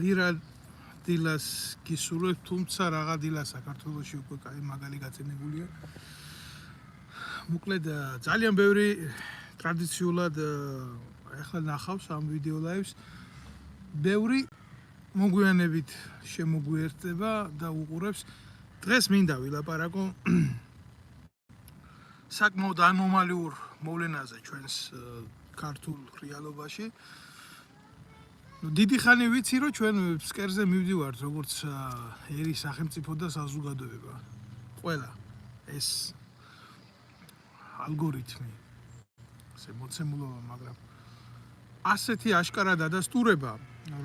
ვირა დილას გისურვებ, თუმცა რაღა დილა საქართველოში უკვე კაი მაგალი გაწენებულია. მოკლედ ძალიან ბევრი ტრადიციულად ახლა ნახავს ამ ვიდეო ლაივს. ბევრი მოგვიანებით შემოგვიერთდება და უყურებს. დღეს მინდა ვილაპარაკო საკმაოდ ანომალიურ მოვლენაზე ჩვენს ქართულ რეალობაში. დიდი ხანი ვიცი, რომ ჩვენ ფსკერზე მივდივართ, როგორც ერი სახელმწიფო და საზოგადოება. ყველა ეს ალგორითმი, ესე მოცემულობა, მაგრამ ასეთი აშკარა დადასტურება,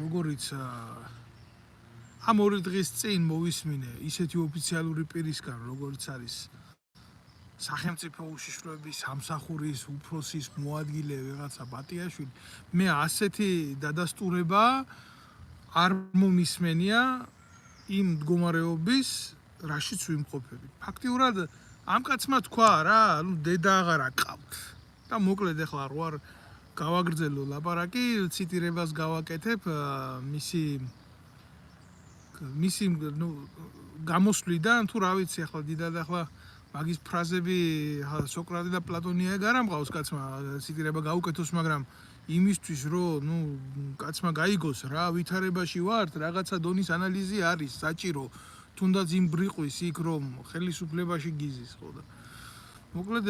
როგორიც ამ ორი დღის წინ მოვისმინე ისეთი ოფიციალური პირისგან, როგორც არის სახელმწიფო უშიშროების სამსახურის უფროსის მოადგილე ვიღაცა ბატიაშვილი, მე ასეთი დადასტურება არ მომისმენია იმ მდგომარეობის, რაშიც ვიმყოფებით. ფაქტიურად ამ კაცმა თქვა რა, დედა აღარ აკავთ. და მოკლედ ახლა რო არ გავაგრძელო ლაპარაკი, ციტირებას გავაკეთებ მისი გამოსვლიდან, თუ რა ვიცი, ახლა დიდად ახლა მაგის ფრაზები სოკრატე და პლატონია გარამყავს კაცმა ციტირება გაუკეთოს, მაგრამ იმისთვის რომ კაცმა გაიგოს რა ვითარებაში ვართ, რაღაცა დონის ანალიზი არის საჭირო, თუნდაც იმ ბრიყვის იქ რომ ხელისუფლებაში გიზის, ხო და მოკლედ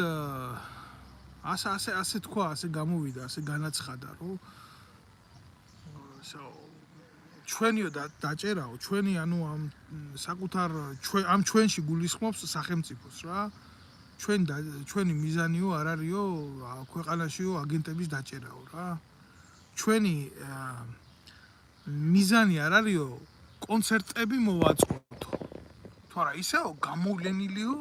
ასე თქვა, ასე გამოვიდა, ასე განაცხადა, რომ ჩვენიო დაჭერაო, ჩვენი ანუ ამ საკუთარ ამ ჩვენში გულისხმობს სახელმწიფოს რა. ჩვენი მიზანიო არ არისო ქვეყანაშიო აგენტების დაჭერაო რა. ჩვენი მიზანი არ არისო კონცერტები მოვაწყობთო. თუ არა ისეო გამოვლენილიო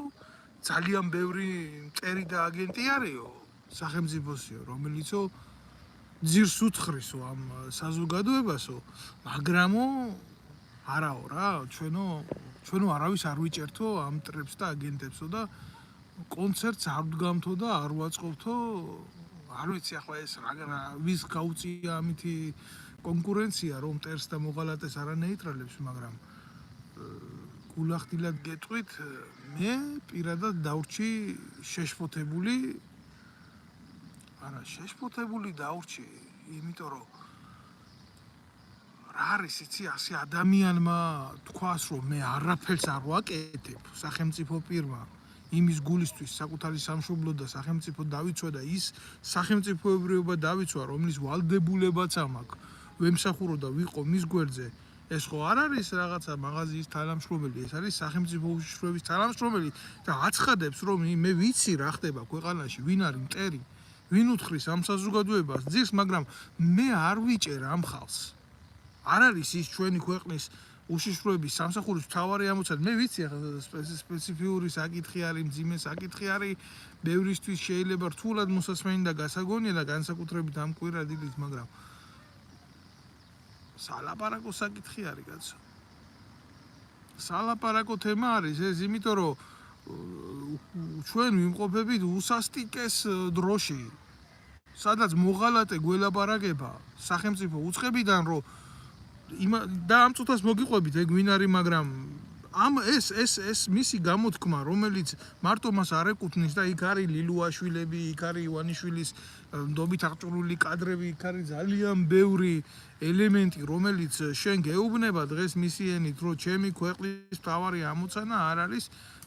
ძალიან ბევრი მტერი და აგენტი არისო სახელმწიფოსიო, რომელიცო ძირს უთხრისო ამ საზოგადოებასო, მაგრამო არაო რა, ჩვენო არავის არ ვიჭერთო ამ მტრებს და აგენტებსო და კონცერტს არ ვდგამთო და არ ვაწყობთო. არ ვიცი ახლა ეს ვის გაუწია ამითი კონკურენცია, რომ მტერს და მოღალატეს არ ანეიტრალებს, მაგრამ გულახდილად გეტყვით, მე პირადად დავრჩი შეშფოთებული დავრჩი, იმიტომ რომ რა არის იცი, ასე ადამიანმა თქვას, რომ მე არაფერს არ ვაკეთებ სახელმწიფო პირმა იმის გულისთვის საკუთარი სამშობლო და სახელმწიფო დავიცვა და ის სახელმწიფოებრიობა დავიცვა, რომლის ვალდებულებაც ამაქვს, ვემსახურო და ვიყო მის გვერდზე. ეს ხო არ არის რაღაცა მაღაზიის თანამშრომელი, ეს არის სახელმწიფო უშიშროების თანამშრომელი და აცხადებს, რომ მე ვიცი რა ხდება ქვეყანაში, ვინ არის მტერი, ვინ უთხრის ამ საზოგადოებას ძირს, მაგრამ მე არ ვიჭერ ამ ხალხს. არ არის ის ჩვენი ქვეყნის უშიშროების სამსახურის მთავარი ამოცანა. მე ვიცი ახლა სპეციფიური საკითხი არის, მძიმე საკითხი არის, ბევრისთვის შეიძლება რთულად მოსასმენი და გასაგონია და განსაკუთრებით ამ კვირა დილით, მაგრამ სალაპარაკო საკითხი არის კაცო. სალაპარაკო თემა არის ეს, იმიტომ რომ ჩვენ ვიმყოფებით უსასტიკეს დროში, სადაც მოღალატე გველაპარაკება სახელმწიფო უწყებიდან, რომ და ამ წუთას მოგიყვებით ეგ ვინ არის, მაგრამ ეს მისი გამოთქმა, რომელიც მარტო მას არ ეკუთვნის და იქ არის ლილუაშვილები, იქ არის ივანიშვილის ნდობით აღჭურვილი კადრები, იქ არის ძალიან ბევრი ელემენტი, რომელიც შენ გეუბნება დღეს მისი ენით, რომ ჩემი ქვეყნის მთავარი ამოცანა არ არის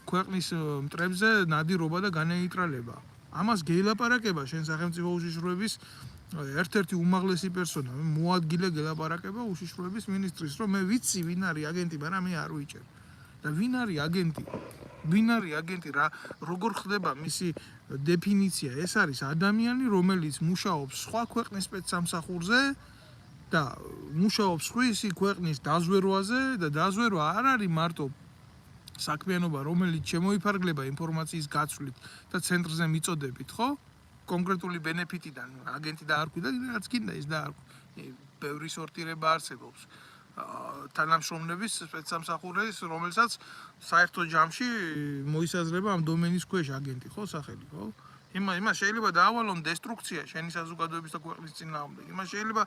ქვეყნის მტრებზე ნადირობა და განეიტრალება. ამას გეილაპარაკება შენ სახელმწიფო უშიშროების ერთ-ერთი უმაღლესი პერსონა, მოადგილე გელაპარაკება უშიშროების მინისტრის, რომ მე ვიცი ვინ არის აგენტი, მაგრამ მე არ ვიჭერ. და ვინ არის აგენტი, რა როგორ ხდება მისი დეფინიცია? ეს არის ადამიანი, რომელიც მუშაობს სხვა ქვეყნის სპეცსამსახურზე და მუშაობს სხვისი ქვეყნის დაზვერვაზე და დაზვერვა არ არის მარტო საქმიანობა, რომელიც შემოიფარგლება ინფორმაციის გაცვლით და ცენტრზე მიწოდებით, ხო? კონკრეტული ბენეფიტიდან აგენტი დაარქვი და რაც გინდა ის დაარქვი. ბევრი სორტირება არსებობს. თანამშრომლების სპეცსამსახურის, რომელსაც საერთო ჯამში მოისაზრება ამ დომენის ქვეშ აგენტი, ხო, სახელი, ხო? იმას შეიძლება დაავალონ დესტრუქცია შენი საზოგადოების და ქვეყნის წინააღმდეგ. იმას შეიძლება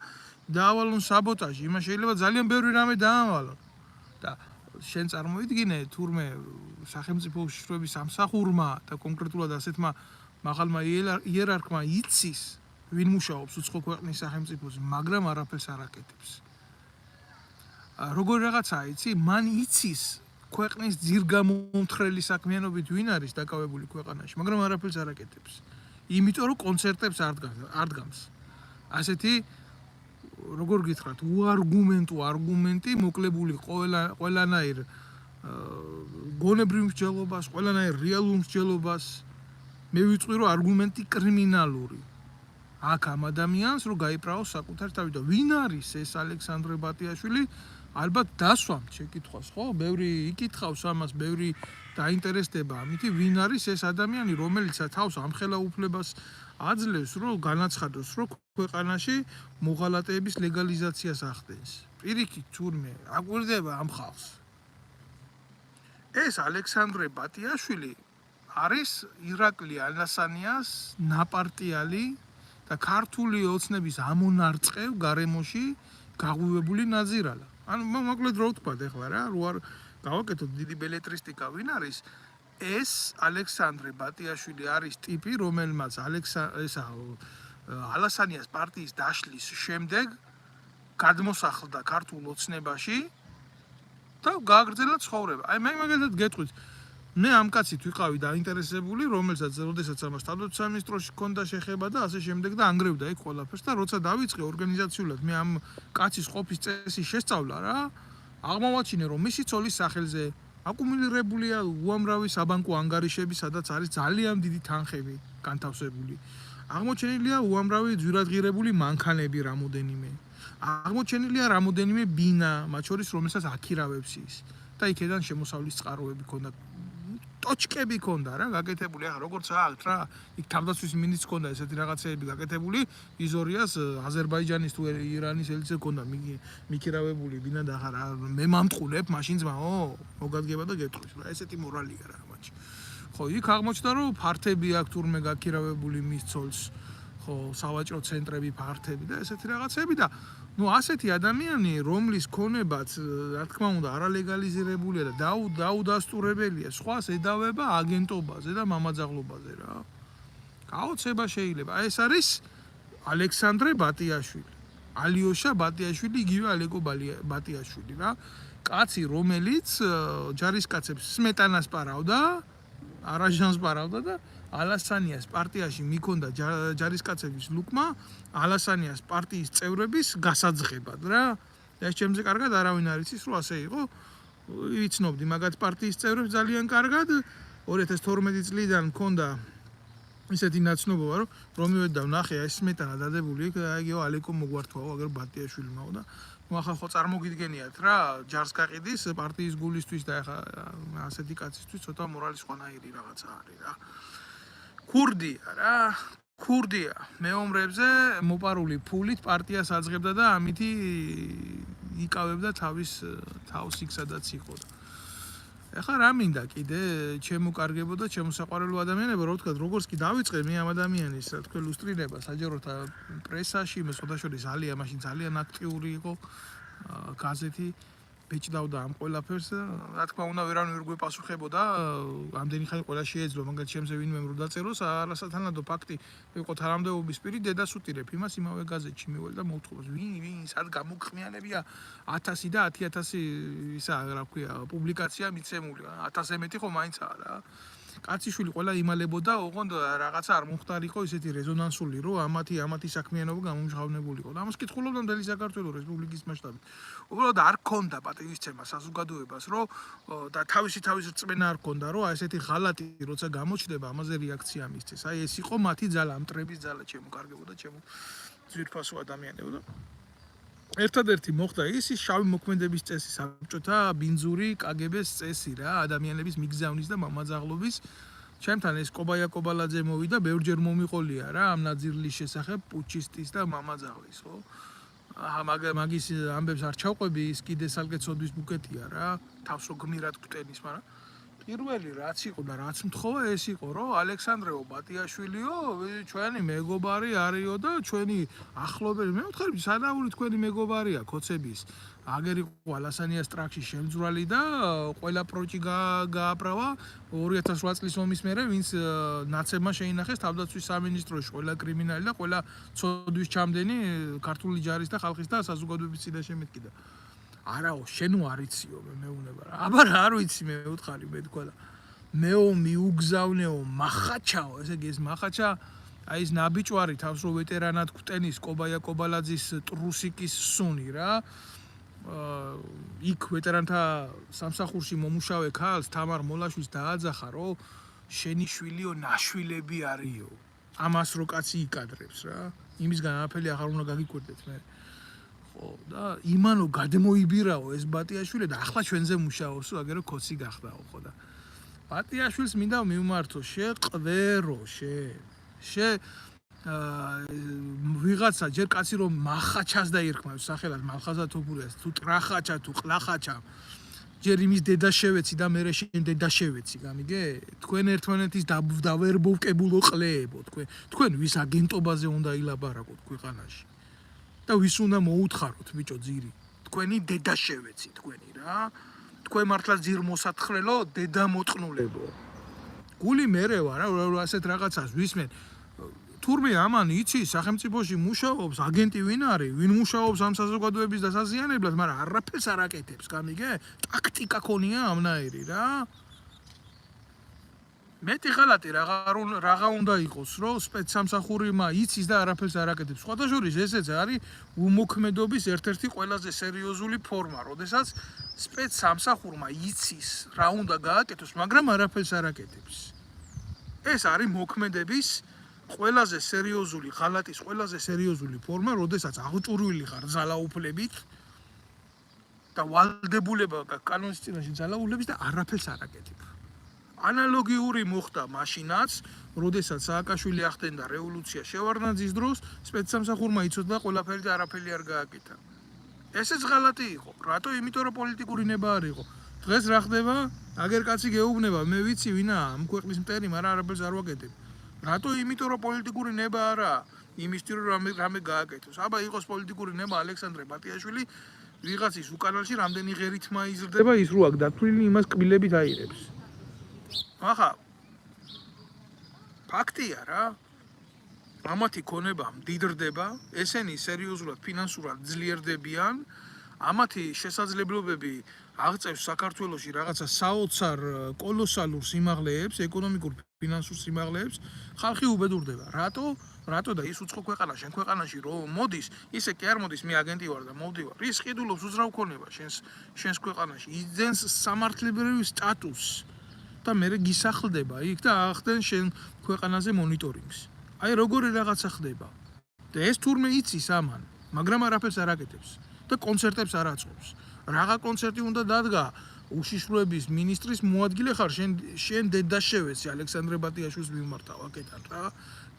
დაავალონ საბოტაჟი, იმას შეიძლება ძალიან ბევრი რამე დაავალონ. და შენ წარმოიდგინე თურმე სახელმწიფო უშიშროების სამსახურმა და კონკრეტულად ასეთმა მაღალმა იერარქმა იცის ვინ მუშაობს უცხო ქვეყნის სახელმწიფოზე, მაგრამ არაფერს არ აკეთებს. როგორ რაღაცაა იცი, მან იცის ქვეყნის ძირგამომთხრელი საქმიანობით ვინ არის დაკავებული ქვეყანაში, მაგრამ არაფერს არ აკეთებს. იმიტომ რომ კონცერტებს არ დგამს. ასეთი როგორ გითხრათ, უარგუმენტო არგუმენტი მოკლებული ყველანაირ გონებრივ მსჯელობას, ყველანაირ რეალურ მსჯელობას მე ვიწვი რომ არგუმენტი კრიმინალური. აქ ამ ადამიანს რომ გაიправოს საკუთარ თავი და ვინ არის ეს ალექსანდრე ბატიაშვილი? ალბათ დასვამთ შეკითხვას, ხო? ბევრი იკითხავს ამას, ბევრი დაინტერესდება ამით, ვინ არის ეს ადამიანი, რომელიც თავს ამხელა უფლებას აძლევს, რომ განაცხადოს, რომ ქვეყანაში მოღალატეების ლეგალიზაციას ახდენს. პირიქით თურმე აკვირდება ამ ხალხს. ეს ალექსანდრე ბატიაშვილი არის ირაკლი ალასანიას ნაპარტიალი და ქართული ოცნების ამონარწყევ გარემოში გაღვივებული ნაზირალა. ანუ მოკლედ რო ვთქვათ ეხლა რა, რო არ გავაკეთოთ დიდი ბელეტრისტიკა ვინ არის ეს ალექსანდრე ბატიაშვილი არის ტიპი, რომელმაც ალასანიას პარტიის დაშლის შემდეგ გადმოსახლდა ქართულ ოცნებაში და გააგრძელა ცხოვრება. აი მე მაგალითად გეტყვით, მე ამ კაცით ვიყავი დაინტერესებული, რომელსაც როდესაც ამას თავდაცვის სამინისტროში ჰქონდა შეხება და ასე შემდეგ და ანგრევდა იქ ყველაფერს და როცა დავიწყე ორგანიზაციულად მე ამ კაცის ყოფის წესი შესწავლა რა, აღმოვაჩინე რომ მისი ცოლის სახელზე აკუმულირებულია უამრავი საბანკო ანგარიშები, სადაც არის ძალიან დიდი თანხები განთავსებული. აღმოჩენილია უამრავი ძვირადღირებული მანქანები რამოდენიმე. აღმოჩენილია რამოდენიმე ბინა, მათ შორის რომელსაც აქირავებს ის. და იქიდან შემოსავლის წყაროები ქონდა. ტოჩკები ქონდა რა გაკეთებული. ახლა როგორც აქვთ რა, იქ თავდაცვის მინისტრს ქონდა ესეთი რაღაცეები გაკეთებული, იზორიას აზერბაიჯანის თუ ირანის ელჩზე ქონდა მიქირავებული ბინა და ახლა მე მამტყუნებ მაშინ ძმაო, მოგადგება და გეტყვის რა, ესეთი მორალია რა მაშინ. ხო, იქ აღმოჩნდა რომ ფართები აქვს თურმე გაქირავებული მის ცოლს, ხო, სავაჭრო ცენტრები ფართები და ესეთი რაღაცები და ნუ ასეთი ადამიანი, რომლის ქონებაც, რა თქმა უნდა, არალეგალიზირებულია და დაუდასტურებელია, სხვას ედავება აგენტობაზე და მამაძაღლობაზე რა. გაოცება შეიძლება. ეს არის ალექსანდრე ბატიაშვილი. ალიოშა ბატიაშვილი, იგივე ალეკო ბატიაშვილი რა. კაცი, რომელიც ჯარისკაცებს სმეტანას პარავდა, არაჟანს პარავდა და ალასანიას პარტიაში მიქონდა ჯარისკაცების ლუკმა ალასანიას პარტიის წევრების გასაძღებად რა. ეს ჩემზე კარგად არავინ არ იცის რომ ასე იყო. ვიცნობდი მაგათ პარტიის წევრებს ძალიან კარგად. 2012 წლიდან მქონდა ისეთი ნაცნობობა რომ მივედი და ვნახე ეს სმეტანა დადებული იქ აიგეო ალეკო მოგვართვაო აგერ ბატიაშვილმა და ნუ ახლა ხო წარმოგიდგენიათ რა ჯარს გაყიდის პარტიის გულისთვის და ახლა ასეთი კაცისთვის ცოტა მორალი სხვანაირი რაღაცა არის რა. ქურდია რა, ქურდია მეომრებზე მოპარული ფულით პარტიას აძღებდა და ამითი იკავებდა თავს იქ სადაც იყო. ეხლა რა მინდა კიდე ჩემო კარგებო და ჩემო საყვარელო ადამიანებო, რა ვთქვათ, როგორც კი დავიწყე მე ამ ადამიანის, რა თქვა, ლუსტრირება საჯაროდ პრესაში, მე შედაშორის ალია მაშინ ძალიან აქტიური იყო გაზეთი ბეჭდავდა ამ ყველაფერს, რა თქმა უნდა, ვერავინ ვერ გვეპასუხებოდა, ამდენი ხანი ყველა შეეძლო, მაგალითად ჩემზე ვინმე რომ დაწეროს, არასათანადო ფაქტი იყო თანამდებობის პირი დედას უტირებ იმას იმავე გაზეთში მივალ და მოვთხოვს, ვინ სად გამოგხმიანებია 1000 და 10000 ისა რა ქვია, პუბლიკაცია მიცემული, 1000-ზე მეტი ხო მაინცაა რა. კაციშვილი ყველა იმალებოდა, ოღონდ რაღაცა არ მომხდარიყო ისეთი რეზონანსული, რომ ამათი საქმიანობა გამომჟღავნებულიყო. და ამას კითხულობდა მთელი საქართველოს რესპუბლიკის მასშტაბით. უბრალოდ არ ქონდა პატივისცემა საზოგადოებას, რომ და თავისი რწმენა არ ქონდა, რომ ესეთი ღალატი როცა გამოჩნდება, ამაზე რეაქცია მისცეს. აი ეს იყო მათი ძალა, მტრების ძალა, ჩემო კარგებო და ჩემო ძვირფასო ადამიანებო და ერთადერთი მოხდა ის შავი მოქმედების წესი, საბჭოთა ბინძური კგბ-ს წესი რა, ადამიანების მიგზავნის და მამაძაღლობის. ჩემთან ეს კობაია კობალაძე მოვიდა, ბევრჯერ მომიყოლია რა ამ ნაძირლის შესახებ, პუჩისტის და მამაძაღლის, ხო? მაგის ამბებს არ ჩავყვები, ის კიდე სალკე ცოდვის ბუკეტია რა, თავს რო გმირად გვტენის, მაგრამ პირველი რაც იყო და რაც მთხოვა ეს იყო, რომ ალექსანდრე ბატიაშვილიო ჩვენი მეგობარი არისო და ჩვენი ახლობელი. მე ვთქვი, სადავური თქვენი მეგობარია ქოცების. აგერ იყო ალასანიას ტრაქში შემძვრალი და ყველა პროჭი გააправა 2008 წლის ომის მერე, ვინც ნაცებმა შეინახეს თავდაცვის სამინისტროში ყველა კრიმინალი და ყველა ცოდვის ჩამდენი ქართული ჯარის და ხალხის და საზოგადოების წინაშე მეთქიდა. არაო, შენო არიციო მეუნება რა. აბა რა არ ვიცი მე ვუთხარი მე თქვა და მეო მიუგზავნეო მახაჩაო, ესე იგი ეს მახაჩა აი ეს ნაბიჭვარი თავს რო ვეტერანად კვტენის კობაია კობალაძის ტრუსიკის სუნი რა. იქ ვეტერანთა სამსახურში მომუშავე ქალს თამარ მოლაშვილს დააძახა რომ შენი შვილიო ნაშვილები არისო. ამას რო კაცი იკადრებს რა. იმისგან არაფერი აღარ უნდა გაგიკვირდეთ მე. და იმანო გადმოიბირაო ეს ბატიაშვილი და ახლა ჩვენზე მუშაობს, აგერო ქოცი გახდაო ხო და ბატიაშვილს მინდა მივმართო შეყვერო შე ვიღაცა ჯერ კაცი რომ მახაჩას დაირქმევს სახელად მალხაზა თოფურიას თუ ტრახაჩა თუ ყლახაჩა ჯერ იმის დედა შევეცი და მე შენ დედა შევეცი გამიგე თქვენ ერთმანეთის დავერბოვკებულო ყლეებო თქვენ ვის აგენტობაზე უნდა ილაბარაკოთ ქვეყანაში და ვის უნდა მოუთხაროთ ბიჭო ძირი თქვენი დედა შევეცი თქვენი რა თქვენ მართლა ძირ მოსათხრელო დედა მოწყნულებო გული მერე ვარ რა ასეთ რაღაცას ვისმენ თურმე ამან იცი სახელმწიფოში მუშაობს აგენტი ვინ არის ვინ მუშაობს ამ საზოგადოების დასაზიანებლად მაგრამ არაფერს არ აკეთებს გამიგე ტაქტიკა ქონია ამნაირი რა მეტი ღალატი რაღა უნდა იყოს რომ სპეცსამსახურმა იცის და არაფერს არ აკეთებს სხვათა შორის ესეც არის უმოქმედობის ერთ-ერთი ყველაზე სერიოზული ფორმა როდესაც სპეცსამსახურმა იცის რა უნდა გააკეთოს მაგრამ არაფერს არ აკეთებს ეს არის მოქმედების ყველაზე სერიოზული ღალატის ყველაზე სერიოზული ფორმა, როდესაც აღჭურვილი ხარ ძალაუფლებით და ვალდებულება კანონის წინაშე ძალაუფლების და არაფერს არ აკეთებ. ანალოგიური მოხდა მაშინაც, როდესაც სააკაშვილი ახდენდა რევოლუცია შევარდნაძის დროს, სპეცსამსახურმა იცოდა ყველაფერი და არაფერი არ გააკეთა. ესეც ღალატი იყო. რატო? იმიტომ რომ პოლიტიკური ნება არ იყო. დღეს რა ხდება? აგერ კაცი გეუბნება, მე ვიცი ვინაა ამ ქვეყნის მტერი, მაგრამ არაფერს არ ვაკეთებ. რატო? იმიტომ რომ პოლიტიკური ნება არა იმისთვის რომ რამე გააკეთოს. აბა იყოს პოლიტიკური ნება ალექსანდრე ბატიაშვილი ვიღაცის უკანალში რამდენი ღერითმა იზრდება ის რო აქ დათვლილი იმას კბილებით აირებს. ახლა ფაქტია რა. ამათი ქონება მდიდრდება, ესენი სერიოზულად ფინანსურად ძლიერდებიან, ამათი შესაძლებლობები აღწევს საქართველოში რაღაცა საოცარ კოლოსალურ სიმაღლეებს, ეკონომიკურ ფინანსურ სიმაღლეებს, ხალხი უბედურდება. რატო და ის უცხო ქვეყანა, შენ ქვეყანაში რომ მოდის, ისე კი არ მოდის, მე აგენტი ვარ და მოვდივარ. ის ყიდულობს უძრავ ქონება შენს ქვეყანაში, იძენს სამართლებრივ სტატუსს და მე გისახლდება იქ და ახდენ შენ ქვეყანაზე მონიტორინგს. აი როგორი რაღაცა ხდება. და ეს თურმე იცის ამან, მაგრამ არაფერს არ აკეთებს და კონცერტებს არ აწყობს. რაღა კონცერტი უნდა დადგა უშიშროების მინისტრის მოადგილე ხარ შენ დედა შევეცი ალექსანდრე ბატიაშვილს მიმართავ აკეთან რა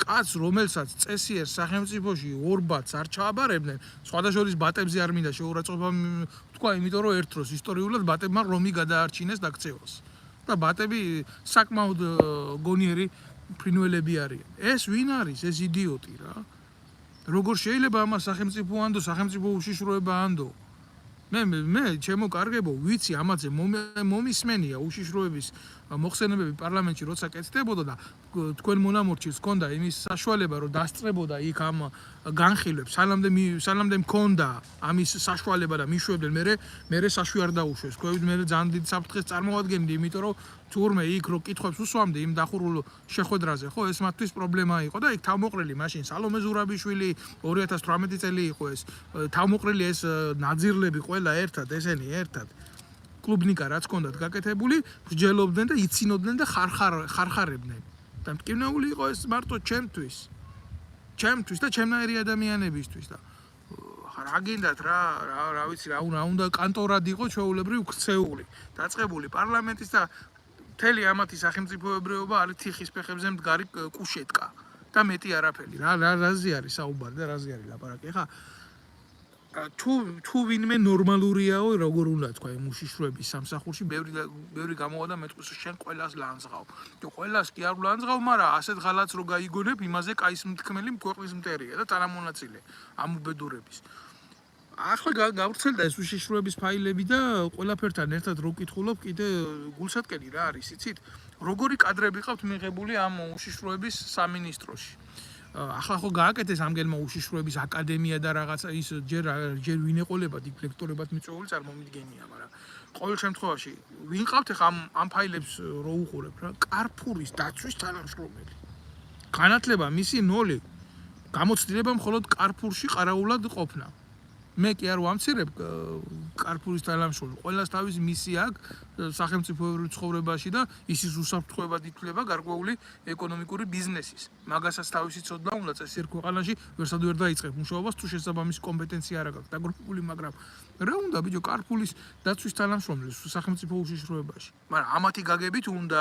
კაც რომელსაც წესიერ სახელმწიფოში ორ ბატს არ ჩააბარებდნენ სხვადასხვა ბატებზე არ მინდა შეურაცხყოფა თქვა იმიტომ რომ ერთ დროს ისტორიულად ბატებმა რომი გადაარჩინეს და ქცევას და ბატები საკმაოდ გონიერი ფრინველები არიან ეს ვინ არის ეს იდიოტი რა როგორ შეიძლება ამას სახელმწიფო ანდო სახელმწიფო უშიშროება ანდო მე ჩემო კარგებო ვიცი ამაზე მომისმენია უშიშროების მოხსენებები პარლამენტში როცა კეთდებოდა და თქვენ მონამორჩილს ჰქონდა იმის საშუალება რომ დასწრებოდა იქ ამ განხილვებს სანამდე მქონდა ამის საშუალება და მიშვებდნენ მე საშვი არ დაუშვეს თქვენ მე ძალიან დიდ საფრთხეს წარმოადგენდი იმიტომ რომ თურმე იქ რო კითხვებს უსვამდი იმ დახურულ შეხვედრაზე ხო ეს მათთვის პრობლემა იყო და იქ თავმოყრილი მაშინ სალომე ზურაბიშვილი 2018 წელი იყო ეს თავმოყრილი ეს ნაძირლები ყველა ერთად ესენი ერთად კლუბნიკა რაც ჰქონდათ გაკეთებული მსჯელობდნენ და იცინოდნენ და ხარხარებდნენ და მტკივნეული იყო ეს მარტო ჩემთვის და ჩემნაირი ადამიანებისთვის და რა გინდათ რა ვიცი რა უნდა კანტორად იყო ჩვეულებრივ ქცეული დაწყებული პარლამენტის და მთელი ამათი სახელმწიფოებრიობა არის თიხის ფეხებზე მდგარი კუშეტკა და მეტი არაფერი რაზე არის საუბარი და რაზე არის ლაპარაკი ხა თუ ვინმე ნორმალურიაო როგორ უნდა თქვა იმ უშიშროების სამსახურში ბევრი გამოვა და მეტყვის შენ ყველას ლანძღავ. თუ ყველას კი არ ვლანძღავ, მაგრამ ასეთ ღალატს რო გაიგონებ, იმაზე კაის მთქმელი ქვეყნის მტერია და თანამონაწილე ამ უბედურების. ახლა გავრცელდა ეს უშიშროების ფაილები და ყველაფერთან ერთად რო ვკითხულობ, კიდე გულსატკელი რა არის, იცით? როგორი კადრები ყავთ მიღებული ამ უშიშროების სამინისტროში? ახლა ხო გააკეთეს ამგენმა უშიშროების აკადემია და რაღაცა ის ჯერ ვინ ეყოლებათ იქ ლექტორებად მიწვეული წარმომიდგენია, მაგრამ ყოველ შემთხვევაში ვინ ყავთ ახლა ამ ფაილებს რო უყურებ რა? კარფურის დაცვის თანამშრომელი. განათლება მისი 0. გამოცდილება მხოლოდ კარფურში ყარაულად ყოფნა. მე კი არ ვამცირებ კარფურის თანამშრომელი. ყველას თავისი მისია აქვს სახელმწიფოებრივ ცხოვრებაში და ისის უსაფრთხოებად ითვლება გარკვეული ეკონომიკური ბიზნესის. მაგასაც თავისი ცოდნა უნდა წესიერ ქვეყანაში ვერსად ვერ დაიწყებ მუშაობას თუ შესაბამისი კომპეტენცია არ აქვს დაგროვებული, მაგრამ რა უნდა ბიჭო კარფურის დაცვის თანამშრომელი სახელმწიფო უშიშროებაში. მაგრამ ამათი გაგებით უნდა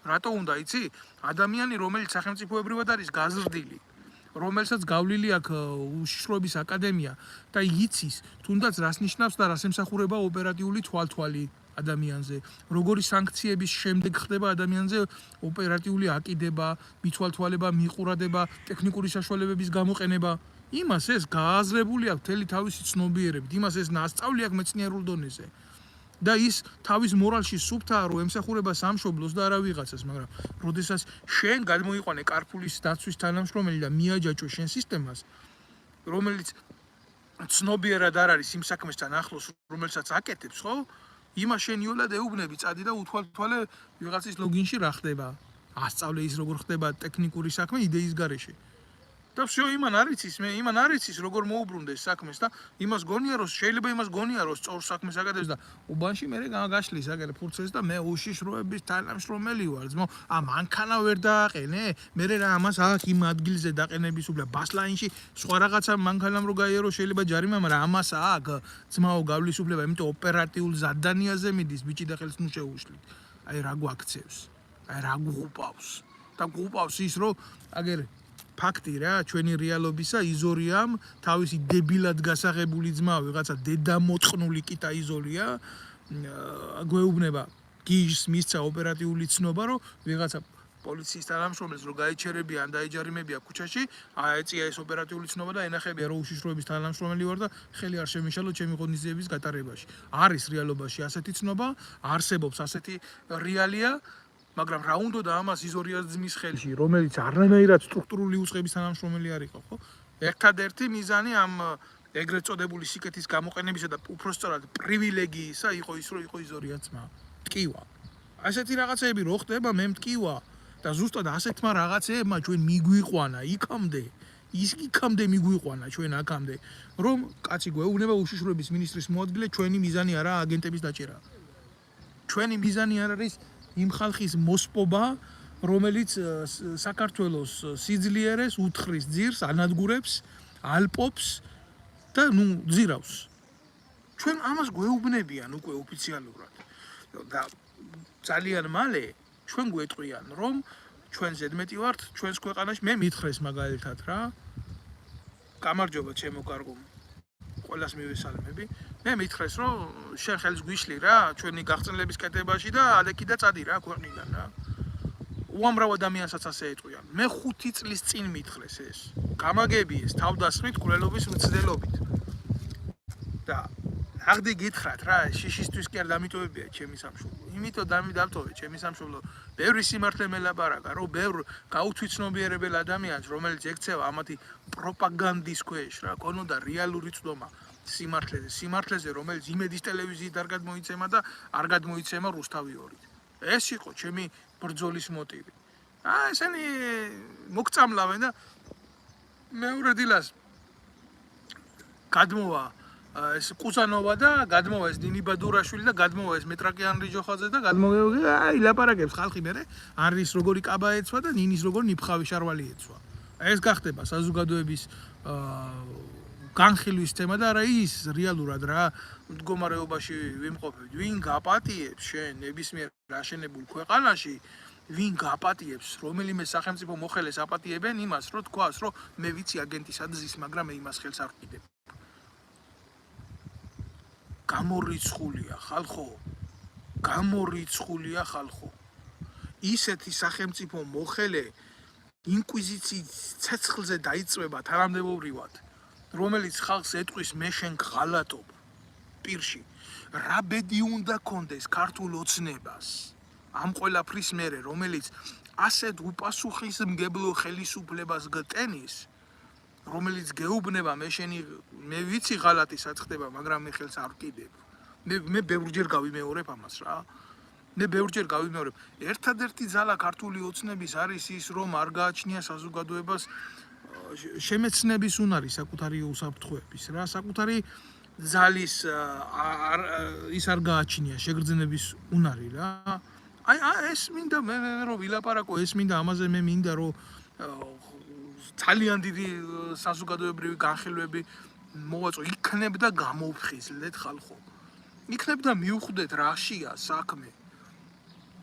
რატო უნდა იცი? ადამიანი რომელიც სახელმწიფოებრივად არის გაზრდილი რომელსაც გავლილი აქვს უშიშროების აკადემია და იცის თუნდაც რას ნიშნავს და რას ემსახურება ოპერატიული თვალთვალი ადამიანზე, როგორი სანქციების შემდეგ ხდება ადამიანზე ოპერატიული აკიდება, მithვალთვალება, მიყურადება, ტექნიკური საშუალებების გამოყენება. იმას ეს გააზრებული აქვს მთელი თავისი ცნობიერებით, იმას ეს ნასწავლი აქვს მეცნიერულ დონეზე. და ის თავის მორალში სუფთაა რომ ემსახურება სამშობლოს და არა ვიღაცას, მაგრამ როდესაც შენ გადმოიყვანე კარფურის დაცვის თანამშრომელი და მიაჯაჭვე შენ სისტემას, რომელიც ცნობიერად არ არის იმ საქმესთან ახლოს, რომელსაც აკეთებს, ხო? იმას შენ იოლად ეუბნები, წადი და უთვალთვალე ვიღაცის ლოგინში რა ხდება. ასწავლე ის როგორ ხდება ტექნიკური საქმე იდეის გარეშე. და всё იმან არ იცის როგორ მოუბრუნდეს საქმეს და იმას გონია რომ შეიძლება იმას გონია რომ სწორ საქმეს აკეთებს და უბანში მე გაშლის აკეთებ ფურცელს და მე უშიშროების თანამშრომელი ვარ ძმო მანქანა ვერ დააყენე მე რა ამას აქ იმ ადგილზე დაყენების უფლება ბასლაინში სხვა რაღაცა მანქანამ რო გაიარო შეიძლება ჯარიმა მაგრამ ამას აქ ძმაო გავლის უფლება იმიტომ ოპერატიულ ზადანიაზე მიდის ბიჭი და ხელს ნუ შეუშლით აი რა გვაქცევს აი რა გუყავს და გუყავს ის რომ აგერ ფაქტი რა ჩვენი რეალობისა იზორიამ თავისი დებილად გასაღებული ძმა ვიღაცა დედამოწყნული კიტა იზოლია გვეუბნება გიჟს მისცა ოპერატიული ცნობა რომ ვიღაცა პოლიციის თანამშრომელს რო გაიჩერებიან და ეჯარიმებია ქუჩაში აეწია ეს ოპერატიული ცნობა და ენახებია რომ უშიშროების თანამშრომელი ვარ და ხელი არ შემიშალო ჩემი ღონისძიების გატარებაში არის რეალობაში ასეთი ცნობა არსებობს ასეთი რეალია მაგრამ რა უნდა და ამას იზორიაზმის ხელში, რომელიც არანაირად სტრუქტურული უწყების თანამშრომელი არ იყო, ხო? ერთადერთი მიზანი ამ ეგრეთ წოდებული სიკეთის გამოყენებისა და უпростоრად პრივილეგიისა იყო ის, რომ იყო იზორიაზმა. მტკივა. ასეთი რაღაცეები რო ხდება, მე მტკივა და ზუსტად ასეთმა რაღაცეებმა ჩვენ მიგვიყვანა იქამდე, იქამდე მიგვიყვანა ჩვენ აქამდე, რომ კაცი გვეუბნება უშიშროების მინისტრის მოადგილე, ჩვენი მიზანი არა აგენტების დაჭერა. ჩვენი მიზანი არ არის იმ ხალხის მოსპობა, რომელიც საქართველოს სიძლიერეს უთხრის ძირს, ანადგურებს, ალპობს და ნუ ძირავს. ჩვენ ამას გვეუბნებიან უკვე ოფიციალურად. და ძალიან მალე ჩვენ გვეტყვიან, რომ ჩვენ ზედმეტი ვართ ჩვენს ქვეყანაში, მე მითხრეს მაგალითად რა. გამარჯობა ჩემო კარგო. ყველას მივესალმები. მე მითხრეს რომ შენ ხელს გვიშლი რა ჩვენი გახსნილების კეთებაში და ადექი და წადი რა ქვეყნიდან რა. უამრავ ადამიანსაც ასე ეტყვიან. მე 5 წლის წინ მითხრეს ეს. გამაგებიეს თავდასხმით კვლელობის მცდელობით. და აღდი გითხრათ რა შიშისთვის კი არ დამიტოვებია ჩემი სამშობლო. იმიტომ დამიტოვე ჩემი სამშობლო. ბევრი სიმართლე მელაპარაკა რომ ბევრ გაუთვითცნობიერებელ ადამიანს რომელიც ექცევა ამათი პროპაგანდის ქვეშ რა ქონოდა რეალური წვდომა სიმართლეზე რომელიც იმედის ტელევიზიით არ გადმოიცემა და არ გადმოიცემა რუსთავი 2-ით. ეს იყო ჩემი ბრძოლის მოტივი. ესენი მოგწამლავენ და მეორე დილას გადმოვა ეს კუზანოვა და გადმოვა ეს ნინიბა დურაშვილი და გადმოვა ეს მეტრაკიან რიჯოხაძე და გადმოვა აი ლაპარაკებს ხალხი მერე არის როგორი კაბა ეცვა და ნინის როგორი ნიფხავი შარვალი ეცვა. ეს გახდება საზოგადოების განხილვის თემა და რა ის რეალურად რა მდგომარეობაში ვიმყოფებით ვინ გაპატიებს შენ ნებისმიერ რაშენებულ ქვეყანაში ვინ გაპატიებს რომელიმე სახელმწიფო მოხელეს აპატიებენ იმას რომ თქვას რომ მე ვიცი აგენტის აზის მაგრამ მე იმას ხელს არ ვყიდებ გამორიცხულია ხალხო, გამორიცხულია ხალხო. ისეთი სახელმწიფო მოხელე ინკვიზიციის ცეცხლზე დაიწვება თანამდებობრივად, რომელიც ხალხს ეტყვის მე შენ ღალატობ პირში. რა ბედი უნდა კონდეს ქართულ ოცნებას ამ ყველაფრის მერე, რომელიც ასეთ უპასუხისმგებლო ხელისუფლებას გტენის, რომელიც გეუბნება მე ვიცი ღალატი სად ხდება, მაგრამ მე ხელს არ ვკიდებ. მე ბევრჯერ გავიმეორებ ამას რა. მე ბევრჯერ გავიმეორებ. ერთადერთი ძალა ქართული ოცნების არის ის, რომ არ გააჩნია საზოგადოებას შემეცნების უნარი საკუთარი უსაფრთხოების რა, საკუთარი ძალის ის არ გააჩნია შეგრძნების უნარი რა. აი ეს მინდა მე რომ ვილაპარაკო, ეს მინდა ამაზე მე მინდა რომ ძალიან დიდი საზოგადოებრივი განხილვები მოვაწო, იქნებ და გამოვხიზლეთ ხალხო. იქნებ და მიუხვდეთ რაშია საქმე.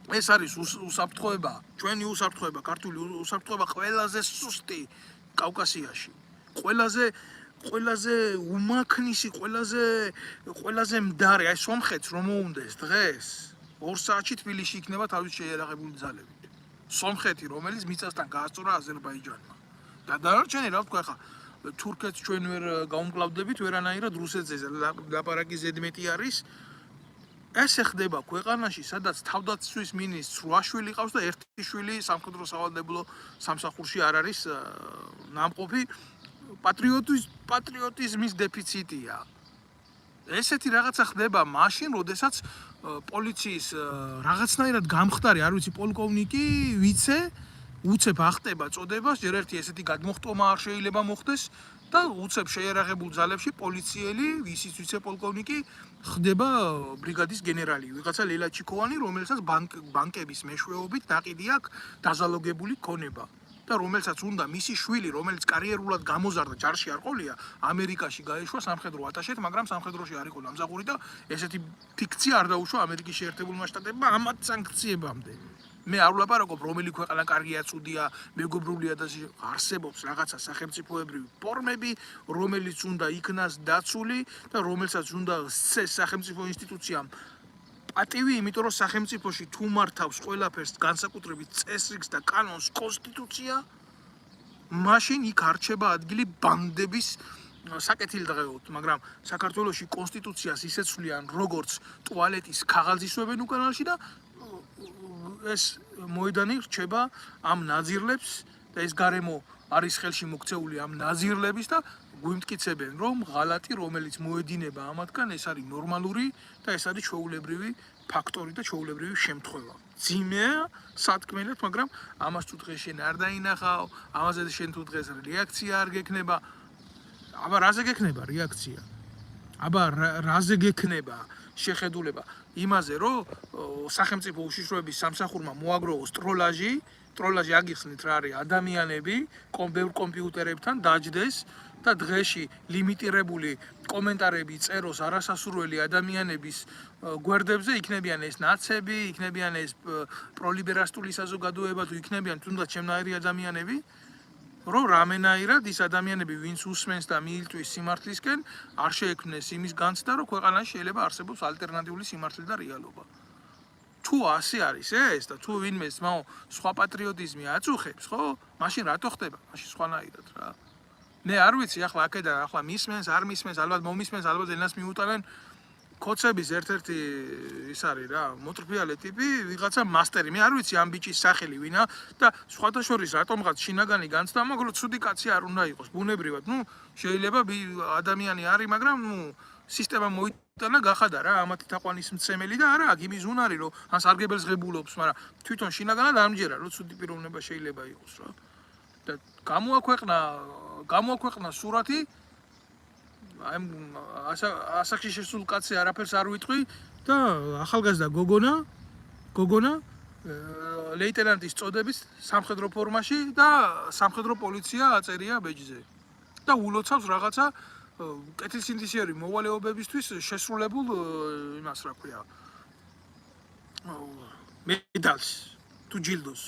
ეს არის უსაფრთხოება, ჩვენი უსაფრთხოება, ქართული უსაფრთხოება ყველაზე სუსტი კავკასიაში. ყველაზე უმაქნისი, ყველაზე მდარე, აი სომხეთს რომ მოუნდეს დღეს 2 საათში თბილისში იქნება თავის შეიარაღებული ძალებით. სომხეთი, რომელიც მიწასთან გაასწორა აზერბაიჯანმა. და დანარჩენი რა ვთქვა ხა, თურქეთს ჩვენ ვერ გაუმკლავდებით, ვერანაირად რუსეთზე ლაპარაკი ზედმეტი არის. ესე ხდება ქვეყანაში, სადაც თავდაცვის მინისტრს 8 შვილი ყავს და 1 შვილი სამხედრო სავალდებულო სამსახურში არ არის ნამყოფი. პატრიოტიზმის დეფიციტია. ესეთი რაღაცა ხდება მაშინ, როდესაც პოლიციის რაღაცნაირად გამხდარი, არ ვიცი, პოლკოვნიკი, უცებ ახტება წოდებას, ჯერ ერთი ესეთი გადმოხტომა არ შეიძლება მოხდეს და უცებ შეიარაღებულ ძალებში პოლიციელი, ისიც ვიცე-პოლკოვნიკი ხდება ბრიგადის გენერალი, ვიღაცა ლელა ჩიქოვანი, რომელსაც ბანკების მეშვეობით დაყიდი აქვს დაზალოგებული ქონება. და რომელსაც უნდა მისი შვილი, რომელიც კარიერულად გამოზარდა, ჯარში არ ყოლია, ამერიკაში გაეშვა სამხედრო ატაშედ, მაგრამ სამხედროში არ იყო დამზახური და ესეთი ფიქცია არ დაუშვა ამერიკის შეერთებულმა შტატებმა ამათ სანქციებამდე. მე არ ვლაპარაკობ, რომელი ქვეყანა კარგია, ცუდია, მეგობრულია და არსებობს რაღაცა სახელმწიფოებრივი ფორმები, რომელიც უნდა იქნას დაცული და რომელსაც უნდა სცეს სახელმწიფო ინსტიტუციამ პატივი, იმიტომ რომ სახელმწიფოში თუ მართავს ყველაფერს განსაკუთრებით წესრიგს და კანონს კონსტიტუცია, მაშინ იქ არჩება ადგილი ბანდების საკეთილდღეოდ, მაგრამ საქართველოში კონსტიტუციას ისეცვლიან როგორც ტუალეტის ქაღალდისვებენ უკანალში და ეს მოედანი რჩება ამ ნაძირლებს და ეს გარემო არის ხელში მოქცეული ამ ნაძირლების და გვიმტკიცებენ, რომ ღალატი, რომელიც მოედინება ამათგან, ეს არის ნორმალური და ეს არის ჩვეულებრივი ფაქტორი და ჩვეულებრივი შემთხვევა. ძიმეა სათქმელად, მაგრამ ამას თუ დღეს შენ არ დაინახავ, ამაზე შენ თუ დღეს რეაქცია არ გექნება. აბა რაზე გექნება რეაქცია? აბა რაზე გექნება შეხედულება? იმაზე, რომ სახელმწიფო უშიშროების სამსახურმა მოაგროვოს ტროლაჟი აგიხსნით რა არის ადამიანები, ბევრ კომპიუტერებთან დაჯდეს და დღეში ლიმიტირებული კომენტარები წეროს არასასურველი ადამიანების გვერდებზე, იქნებიან ეს ნაცები, იქნებიან ეს პროლიბერასტული საზოგადოება, თუ იქნებიან თუნდაც ჩემნაირი ადამიანები, რომ რამენაირად ის ადამიანები, ვინც უსმენს და მიილტვის სიმართლისკენ, არ შეექმნეს იმის განცდა, რომ ქვეყანაში შეიძლება არსებობს ალტერნატიული სიმართლე და რეალობა. თუ ასე არის ეს და თუ ვინმე სხვა პატრიოტიზმი აწუხებს, ხო? მაშინ რატო ხდება? მაშინ სხვანაირად რა. მე არ ვიცი, ახლა აქედან ახლა მისმენს, არ მისმენს, ალბათ მომისმენს, ალბათ ენას მიუტანენ. კოცების ერთ-ერთი ის არის რა, მოტრფიალე ტიპი, ვიღაცა მასტერი. მე არ ვიცი ამ ბიჭის სახელი ვინა და სხვათა შორის რატომღაც შინაგანი განცდა, მაგრამ ცუდი კაცი არ უნდა იყოს. ბუნებრივად, შეიძლება ადამიანი არის, მაგრამ სისტემა მოიტანა გახადა რა, ამათი თაყვანისმცემელი და არა, იმის უნარი, რომ ან სარგებელს ღებულობს, მაგრამ თვითონ შინაგანად ამჯერა, რომ ცუდი პიროვნება შეიძლება იყოს რა. და გამოაქვეყნა სურათი აი ასაკში შესულ კაცი არაფერს არ ვიტყვი და ახალგაზრდა გოგონა ლეიტენანტის წოდების სამხედრო ფორმაში და სამხედრო პოლიცია აწერია ბეჯზე და ულოცავს რაღაცა კეთილსინდისიერი მოვალეობებისთვის შესრულებულ იმას რა ქვია მედალს თუ ჯილდოს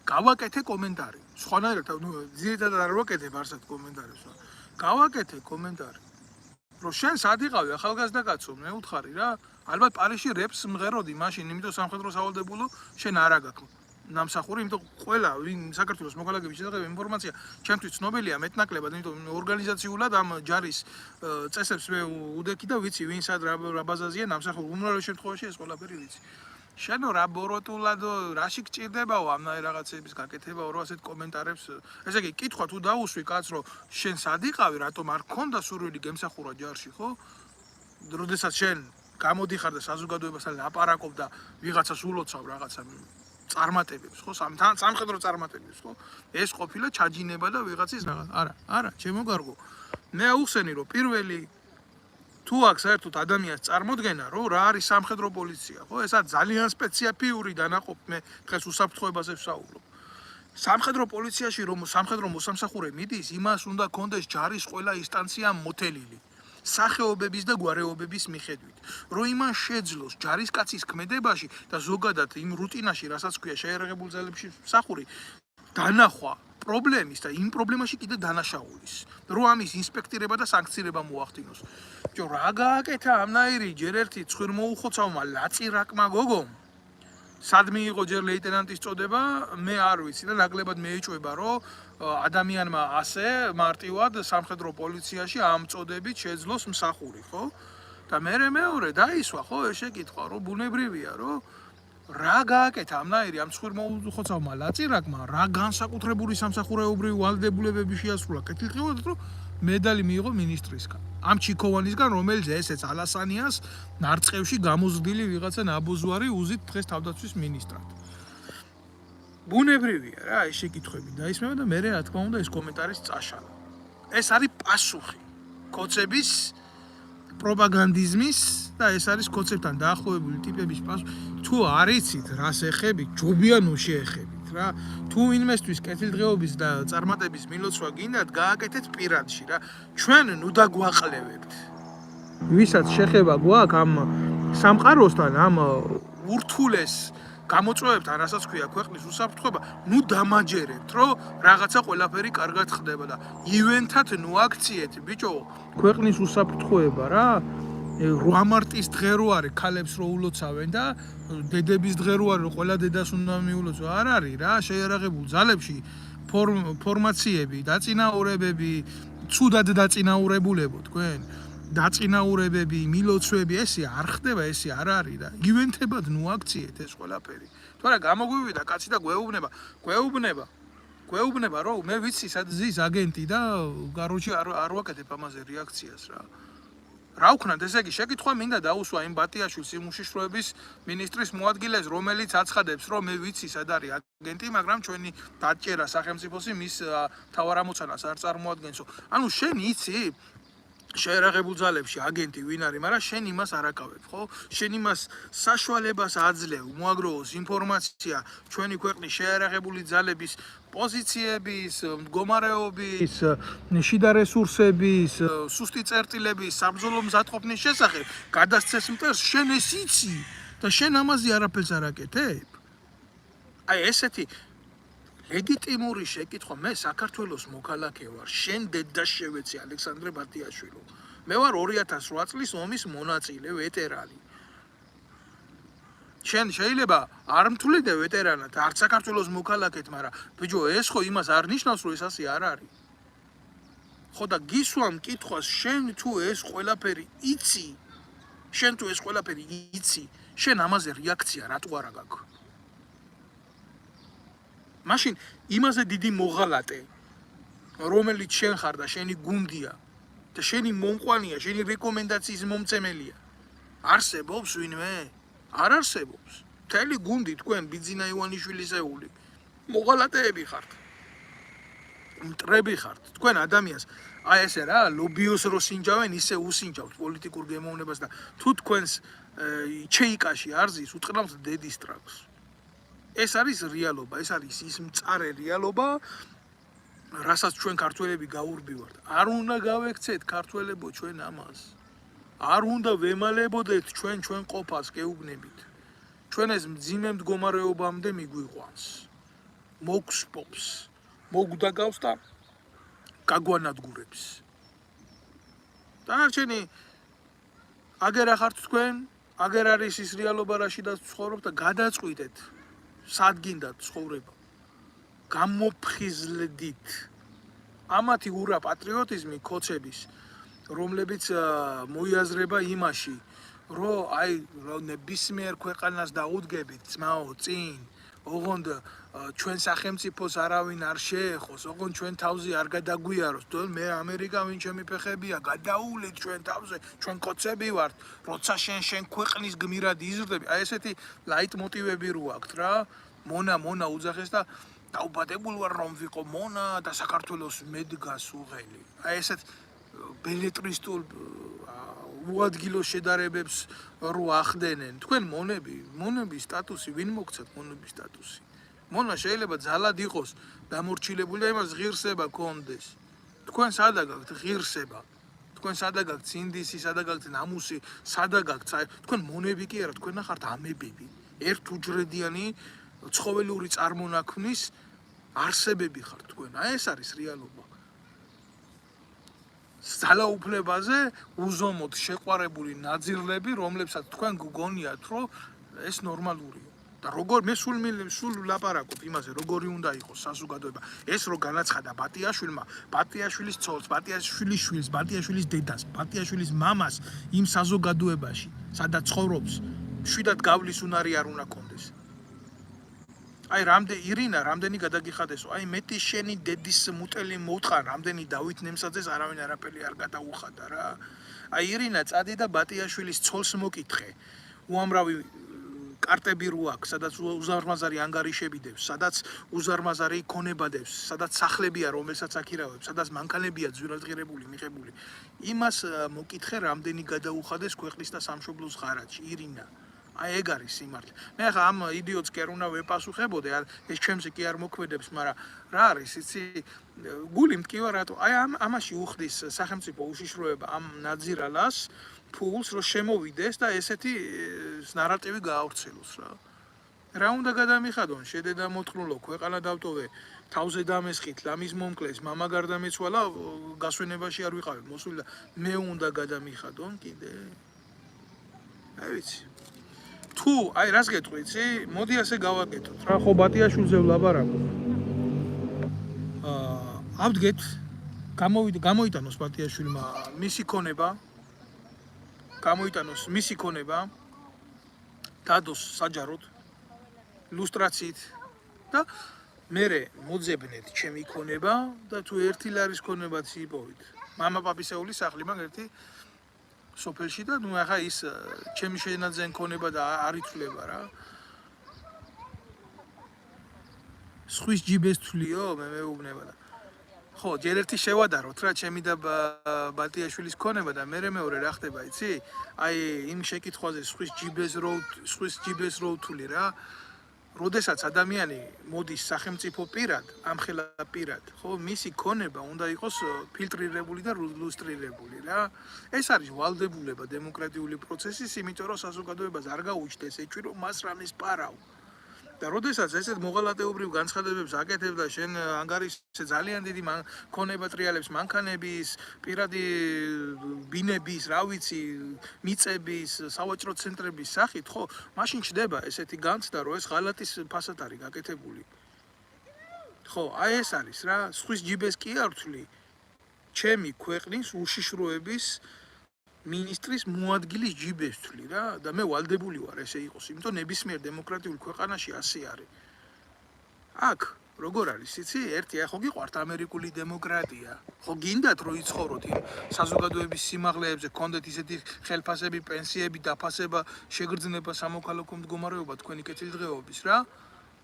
გავაკეთე კომენტარი სხვანაირად ძირითადად არ ვაკეთებ არსად კომენტარებს გავაკეთე კომენტარი რომ შენ სად იყავი ახალგაზრდა კაცო, მე უთხარი რა. ალბათ პარიზში რეპს მღეროდი მაშინ, იმიტომ სამხედრო სავალდებულო შენ არა გაქვს ნამსახური, იმიტომ ყველა ვინ საქართველოს მოქალაქეების შესახებ ინფორმაცია ჩემთვის ცნობილია მეტნაკლებად, იმიტომ ორგანიზაციულად ამ ჯარის წესებს მე უდექი და ვიცი ვინ სად რა ბაზაზია ნამსახური. უმრავლეს შემთხვევაში ეს ყველაფერი ვიცი. შენო რა ბოროტულადო რაში გჭირდებაო ამნაირ რაღაცების გაკეთებაო რა ასეთ კომენტარებს. ესე იგი კითხვა თუ დაუსვი კაც რომ შენ სად იყავი, რატომ არ გქონდა სურვილი გემსახურა ჯარში, ხო? როდესაც შენ გამოდიხარ და საზოგადოებასთან ლაპარაკობ და ვიღაცას ულოცავ რაღაცა წარმატებებს, ხო? სამხედრო წარმატებებს, ხო? ეს ყოფილა ჩაჯინება და ვიღაცის რაღაც. არა, ჩემო კარგო. მე აუხსენი რომ პირველი თუ აქ საერთოდ ადამიანს წარმოდგენა, რომ რა არის სამხედრო პოლიცია, ხო? ესა ძალიან სპეციფიური დანაყოფ, მე დღეს უსაფრთხოებაზე ვსაუბრობ. სამხედრო პოლიციაში რომ სამხედრო მოსამსახურე მიდის, იმას უნდა კონდეს ჯარის ყველა ინსტანცია მოთელილი. სახეობების და გვარეობების მიხედვით, რომ იმან შეძლოს ჯარისკაცის ქმედებაში და ზოგადად იმ რუტინაში, რასაც ქვია შეიარაღებულ ძალებში მსახური, დანახვა პრობლემის და იმ პრობლემაში კიდე დანაშაულის, რომ ამის ინსპექტირება და სანქცირება მოახდინოს. ჯო რა გააკეთა ამნაირი ჯერ ერთი ცხვირმოუხოცავმა ლაწირაკმა გოგომ, სად მიიღო ჯერ ლეიტენანტის წოდება, მე არ ვიცი და ნაკლებად მეეჭვება, რომ ადამიანმა ასე მარტივად სამხედრო პოლიციაში ამ წოდებით შეძლოს მსახური, ხო? და მეორე დაისვა, ხო, ეს შეკითხვა, რომ ბუნებრივია, რომ რა გააკეთა ამნაირი ამ ცხვირმოუხოცავმა ლაწირაკმა, რა განსაკუთრებული სამსახურეობრივი ვალდებულებები შეასრულა კეთილდღეობად, რომ მედალი მიიღო მინისტრისგან. ამ ჩიქოვანისგან, რომელიც ესეც ალასანიას ნარწყევში გამოზრდილი ვიღაცა ნაბოზვარი უზით დღეს თავდაცვის მინისტრად. ბუნებრივია რა, ეს შეკითხვები დაისმევა და მე რა თქმა უნდა ეს კომენტარის წაშალა. ეს არის პასუხი კოცების პროპაგანდიზმის და ეს არის კოცებთან დაახლოებული ტიპების პასუხი. თუ არიცით რას ეხებით, ჯობია ნუ შეეხებით რა. თუ ვინმესთვის კეთილდღეობის და წარმატების მილოცვა გინდათ, გააკეთეთ პირადში რა. ჩვენ ნუ დაგვაყლევებთ. ვისაც შეხება გვაქვს ამ სამყაროსთან, ამ ურთულეს გამოწვევებთან, რასაც ქვია ქვეყნის უსაფრთხოება, ნუ დამაჯერებთ, რომ რაღაცა ყველაფერი კარგად ხდება და ივენთად ნუ აქციეთ, ბიჭო, ქვეყნის უსაფრთხოება რა. 8 მარტის დღე რო არის, ქალებს რო ულოცავენ და დედების დღე რო არის, რომ ყველა დედას უნდა მიულოცო, არ არის რა, შეიარაღებულ ძალებში ფორმაციები, დაწინაურებები, ცუდად დაწინაურებულებო თქვენ, დაწინაურებები, მილოცვები, ესე არ ხდება, ესე არ არის და ივენთებად ნუ აქციეთ ეს ყველაფერი. თუ არა გამოგვივიდა კაცი და გვეუბნება, რომ მე ვიცი სად ზის აგენტი და გაროჩი არ ვაკეთებ ამაზე რეაქციას რა. რა ვქნათ, ესე იგი, შეკითხვა მინდა დაუსვა იმ ბატიაშვილს იმ უშიშროების მინისტრის მოადგილეს, რომელიც აცხადებს, რომ მე ვიცი სად არის აგენტი, მაგრამ ჩვენი დაჭერა სახელმწიფოსი მის თავარამოცანას არ წარმოადგენსო. ანუ შენ იცი შეიარაღებულ ძალებში აგენტი ვინ არის, მაგრამ შენ იმას არ აკავებ, ხო? შენ იმას საშუალებას აძლევ, მოაგროვოს ინფორმაცია ჩვენი ქვეყნის შეიარაღებული ძალების პოზიციების, მდგომარეობის, შიდა რესურსების, სუსტი წერტილების, საბრძოლო მზადყოფნის შესახებ, გადასცეს მტერს, შენ ეს იცი და შენ ამაზე არაფერს არ აკეთებ. აი ესეთი ლეგიტიმური შეკითხვა, მე საქართველოს მოქალაქე ვარ, შენ დედა შევეცი ალექსანდრე ბატიაშვილო. მე ვარ 2008 წლის ომის მონაწილე ვეტერანი. შენ შეიძლება არ მთვლიდე ვეტერანად, არც საქართველოს მოქალაქედ, მაგრამ ბიჭო, ეს ხო იმას არ ნიშნავს, რომ ეს ასე არ არის. ხო და გისვამ კითხვას, შენ თუ ეს ყველაფერი იცი, შენ ამაზე რეაქცია რატო არ გაქვს? მაშინ იმაზე დიდი მოღალატე, რომელიც შენ ხარ და შენი გუნდია და შენი მომყვანია, შენი რეკომენდაციის მომწემელია, არსებობს ვინმე? არ არსებობს. მთელი გუნდი თქვენ ბიძინა ივანიშვილისეული მოღალატეები ხართ. მტრები ხართ. თქვენ ადამიანს აი ესე რა, ლობიოს რო სინჯავენ, ისე უსინჯავთ პოლიტიკურ გემოვნებას და თუ თქვენს ჩეიკაში არ ზის, უტყრავს დედის ტრაქს. ეს არის რეალობა, ეს არის ის მწარე რეალობა, რასაც ჩვენ ქართველები გაურბივართ. არ უნდა გავექცეთ ქართველებო ჩვენ ამას. არ უნდა ვემალებოდეთ ჩვენ ყოფას გეუბნებით. ჩვენ ეს მძიმე მდგომარეობამდე მიგვიყვანს. მოგსპობს, მოგვდაგავს და გაგვანადგურებს. დანარჩენი აგერ ახართ თქვენ, აგერ არის ის რეალობა, რაშიდაც ცხოვრობთ და გადაწყვიტეთ, სად გინდათ ცხოვრება. გამოფხიზლდით. ამათი ურა პატრიოტიზმი ქოცების, რომლებიც მოიაზრება იმაში, რომ აი ნებისმიერ ქვეყანას დაუდგებით ძმაო წინ, ოღონდ ჩვენ სახელმწიფოს არავინ არ შეეხოს, ოღონდ ჩვენ თავზე არ გადაგვიაროს, თორემ მე ამერიკა ვინ ჩემი ფეხებია, გადაულეთ ჩვენ თავზე, ჩვენ კოცები ვართ, როცა შენ ქვეყნის გმირად იზრდები, აი ესეთი ლაიტმოტივები რო აქვთ რა, მონა უძახეს და დაუბადებული ვარ რომ ვიყო მონა და საქართველოს მედგას უღელი. აი ესეთ ბელეტრისტულ უადგილო შედარებებს რო ახდენენ. თქვენ მონების სტატუსი ვინ მოგცათ მონების სტატუსი? მონა შეიძლება ძალად იყოს დამორჩილებული და იმას ღირსება კონდეს. თქვენ სადა გაქვთ ღირსება? თქვენ სადა გაქვთ სინდისი, სადა გაქვთ ნამუსი, სადა გაქვთ? თქვენ მონები კი არა, თქვენ ახართ ამებები. ერთუჯრედიანი ცხოველური წარმონაქმნის არსებები ხართ თქვენ. აი ეს არის რეალობა. ძალაუფლებაზე უზომოდ შეყვარებული ნაძირლები, რომლებსაც თქვენ გგონიათ, რომ ეს ნორმალურია. და როგორ მე სულ ლაპარაკობ იმაზე, როგორი უნდა იყოს საზოგადოება. ეს რო განაცხადა ბატიაშვილმა, ბატიაშვილის ცოლს, ბატიაშვილის შვილს, ბატიაშვილის დედას, ბატიაშვილის მამას იმ საზოგადოებაში, სადაც ცხოვრობს, შვიდად გავლის უნარი არ უნდა კონდეს. აი ირინა რამდენი გადაგიხადესო, აი მეტი შენი დედის მუტელი მოუთხარ, რამდენი დავით ნემსაძეს არავინ არაფერი არ გადაუხადა რა. აი ირინა წადი და ბატიაშვილის ცოლს მოკითხე. უამრავი კარტები რო აქვს, სადაც უზარმაზარი ანგარიშები დევს, სადაც უზარმაზარი ქონებადევს, სადაც სახლებია, რომელსაც აქირავებს, სადაც მანქანებია ძვირადღირებული, მიღებული. იმას მოკითხე, რამდენი გადაუხადეს ქვეყნის და სამშობლოს ღარაჯი, ირინა. აი ეგ არის სიმართლე. მე ახლა ამ იდიოტს კი არ უნდა ვეპასუხებოდე, ეს ჩემზე კი არ მოქმედებს, მაგრამ რა არის, იცი, გული მტკივა რატო? აი ამაში უხდის სახელმწიფო უშიშროება ამ ნაძირალას ფულს, რომ შემოვიდეს და ესეთი ნარატივი გაავრცელოს რა. რა უნდა გადამიხადონ? შედედა მოთხრულო, ქვეყანა დავტოვე, თავზე დამესხით, ლამის მომკლეს, მამა გარდამეცვალა, გასვენებაში არ ვიყავი, მოსული და მე უნდა გადამიხადონ კიდე. აი ვიცი. თუ აი რას გეტყვი, იცი? მოდი ასე გავაკეთოთ რა, ხო ბატიაშვილზე ვლაპარაკობ. ავდგეთ, გამოიტანოს ბატიაშვილმა მისი ქონება, დადოს საჯაროდ, ლუსტრაციით და მერე მოძებნეთ ჩემი ქონება და თუ ერთი ლარის ქონებაც იპოვით. მამა პაპისეულის სახლი მაგ ერთი სოფელში და ნუ ახლა ის ჩემი შენაძენ ქონება და არ იცვლება რა. სხვის ჯიბეს თვლიო, მე მეუბნება და ხო, ჯერ ერთი შევადაროთ რა ჩემი და ბატიაშვილის ქონება და მე მეორე რა ხდება, იცი? აი იმ შეკითხვაზე სხვის ჯიბეს რო ვთვლი რა. როდესაც ადამიანი მოდის სახელმწიფო პირად, ამხელა პირად, ხო, მისი ქონება უნდა იყოს ფილტრირებული და ლუსტრირებული რა. ეს არის ვალდებულება დემოკრატიული პროცესის, იმიტომ რომ საზოგადოებას არ გაუჩნდეს ეჭვი, რომ მას რამის პარავ. და როდესაც ესეთ მოღალატეობრივ განცხადებებს აკეთებ და შენ ანგარიშზე ძალიან დიდი ქონება ტრიალებს მანქანების, პირადი ბინების, რა ვიცი, მიწების, სავაჭრო ცენტრების სახით, ხო, მაშინ ჩდება ესეთი განცდა, რომ ეს ღალატის ფასად არის გაკეთებული. ხო, აი ეს არის რა, სხვის ჯიბეს კი არ ვთვლი. ჩემი ქვეყნის უშიშროების მინისტრის მოადგილის ჯიბეს ვთვლი რა და მე ვალდებული ვარ ესე იყოს, იმიტომ ნებისმიერ დემოკრატიულ ქვეყანაში ასე არის. აქ როგორ არის, იცი? ერთი ხო გიყვართ ამერიკული დემოკრატია. ხო გინდათ რომ იცხოვროთ იმ საზოგადოების სიმაღლეებზე, გქონდეთ ისეთი ხელფასები, პენსიები, დაფასება, შეგრძნება სამოქალაქო მდგომარეობა თქვენი კეთილდღეობის რა.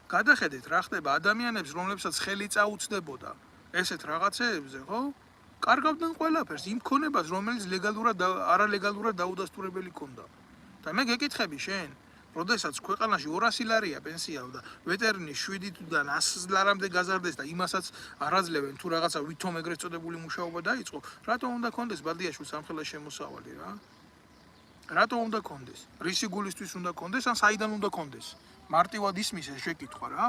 გადახედეთ რა ხდება ადამიანებს, რომლებსაც ხელი წაუწდებოდა ესეთ რაღაცეებზე, ხო? კარგავდნენ ყველაფერს, იმ ქონებას, რომელიც ლეგალურად და არალეგალურად დაუდასტურებელი ქონდა. და მე გეკითხები შენ, როდესაც ქვეყანაში 200 ლარია პენსია და ვეტერინი 7-დან 100 ლარამდე გაზარდეს და იმასაც არ აძლევენ თუ რაღაცა ვითომ ეგრეთ წოდებული მუშაობა დაიწყო, რატომ უნდა კონდეს ბადიაშვილს ამხელა შემოსავალი რა? რატო უნდა კონდეს? რისი გულისთვის უნდა კონდეს, ან საიდან უნდა კონდეს? მარტივად ისმის ეს შეკითხვა რა.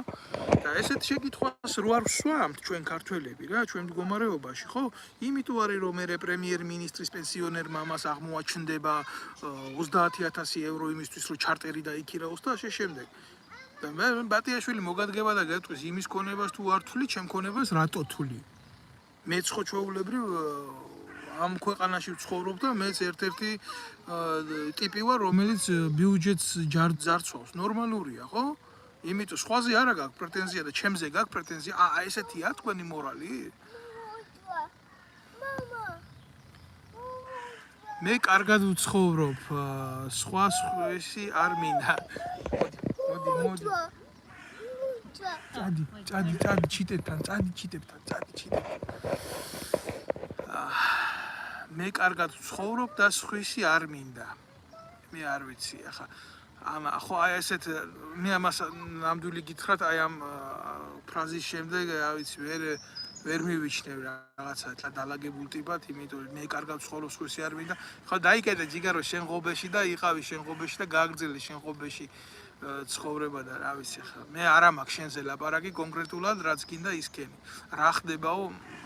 და ესეთ შეკითხვას რო არ ვსვამთ ჩვენ ქართველები რა, ჩვენ მდგომარეობაში, ხო? იმიტომ არის რომ მე პრემიერ-მინისტრის პენსიონერ მამას აღმოაჩნდება 30000 евро იმისთვის რომ ჩარტერი დაიქირაოს და ასე შემდეგ. და მე ბატიაშვილი მოგადგება და გეტყვის იმის ქონებას თუ არ თვლი, ჩემ ქონებას რატო თვლი? მეც ხო ჩვეულებრივ ამ ქვეყანაში ვცხოვრობ და მეც ერთ-ერთი ტიპი ვარ, რომელიც ბიუჯეტს ჯარცვავს. ნორმალურია, ხო? იმიტომ სხვაზე არა გაქვს პრეტენზია და ჩემზე გაქვს პრეტენზია. ესეთია თქვენი მორალი? მე კარგად ვცხოვრობ, სხვა სხვისი არ მინდა. მოდი. წადი ჩიტებთან. მე კარგად ვცხოვრობ და სხვისი არ მინდა. მე არ ვიცი, ახლა ხო აი ესეთ მე ამას ნამდვილი გითხრათ აი ამ ფრაზის შემდეგ, რა ვიცი, ვერ მივიჩნევ რაღაცა დალაგებულ ტიპად, იმიტომ რომ მე კარგად ვცხოვრობ, სხვისი არ მინდა. ხო დაიკეტე ჯიგარო შენ ღობეში და იყავი შენ ღობეში და გააგრძელე შენ ღობეში ცხოვრება და რა ვიცი ხა. მე არა მაქვს შენზე ლაპარაკი კონკრეტულად, რაც გინდა ისქენი. რა ხდებაო?